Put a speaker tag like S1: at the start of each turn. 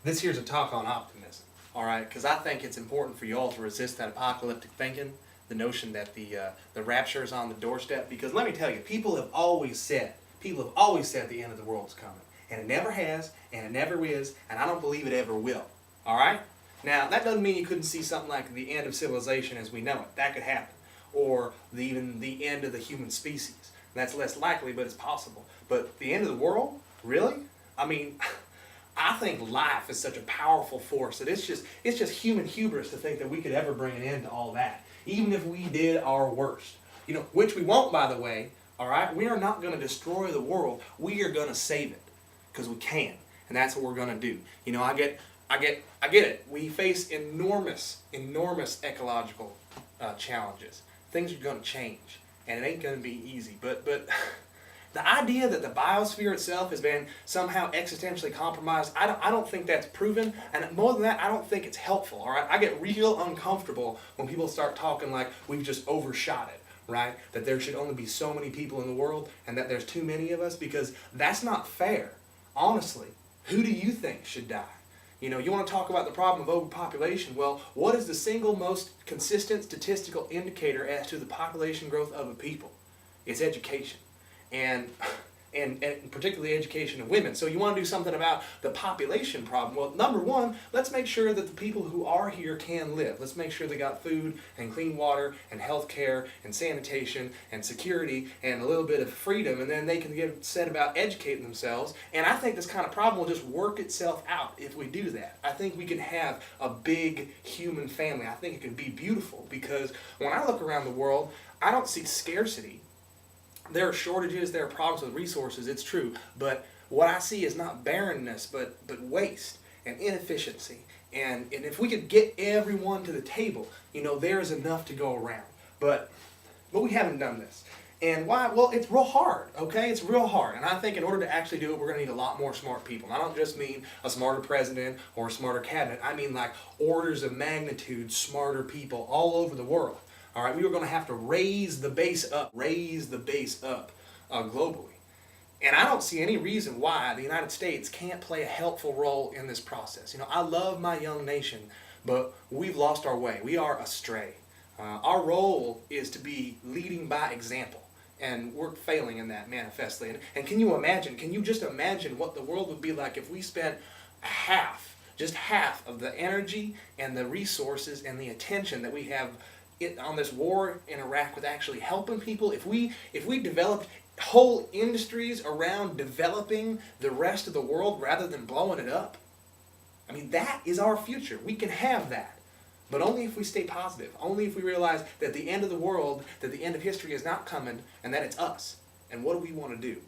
S1: This here's a talk on optimism, all right? Because I think it's important for you all to resist that apocalyptic thinking, the notion that the rapture is on the doorstep. Because let me tell you, people have always said the end of the world is coming, and it never has, and it never is, and I don't believe it ever will. All right? Now that doesn't mean you couldn't see something like the end of civilization as we know it. That could happen, or even the end of the human species. That's less likely, but it's possible. But the end of the world, really? I mean. I think life is such a powerful force that it's just human hubris to think that we could ever bring an end to all that, even if we did our worst. Which we won't, by the way. All right, we are not going to destroy the world. We are going to save it because we can, and that's what we're going to do. I get it. We face enormous ecological challenges. Things are going to change, and it ain't going to be easy. But the idea that the biosphere itself has been somehow existentially compromised, I don't think that's proven, and more than that, I don't think it's helpful, all right? I get real uncomfortable when people start talking like we've just overshot it, right? That there should only be so many people in the world and that there's too many of us, because that's not fair. Honestly, who do you think should die? You want to talk about the problem of overpopulation. Well, what is the single most consistent statistical indicator as to the population growth of a people? It's education. And particularly education of women. So you want to do something about the population problem. Well, number one, let's make sure that the people who are here can live. Let's make sure they got food and clean water and health care and sanitation and security and a little bit of freedom, and then they can get set about educating themselves. And I think this kind of problem will just work itself out if we do that. I think we can have a big human family. I think it can be beautiful, because when I look around the world, I don't see scarcity. There are shortages, there are problems with resources, it's true, but what I see is not barrenness, but waste and inefficiency. And if we could get everyone to the table, there is enough to go around. But we haven't done this. And why? Well, it's real hard, okay? It's real hard. And I think in order to actually do it, we're going to need a lot more smart people. And I don't just mean a smarter president or a smarter cabinet. I mean like orders of magnitude smarter people all over the world. All right, we were going to have to raise the base up globally. And I don't see any reason why the United States can't play a helpful role in this process. I love my young nation, but we've lost our way. We are astray. Our role is to be leading by example, and we're failing in that manifestly. And can you just imagine what the world would be like if we spent just half of the energy and the resources and the attention that we have on this war in Iraq with actually helping people? If we developed whole industries around developing the rest of the world rather than blowing it up, I mean, that is our future. We can have that, but only if we stay positive. Only if we realize that the end of the world, that the end of history is not coming, and that it's us. And what do we want to do?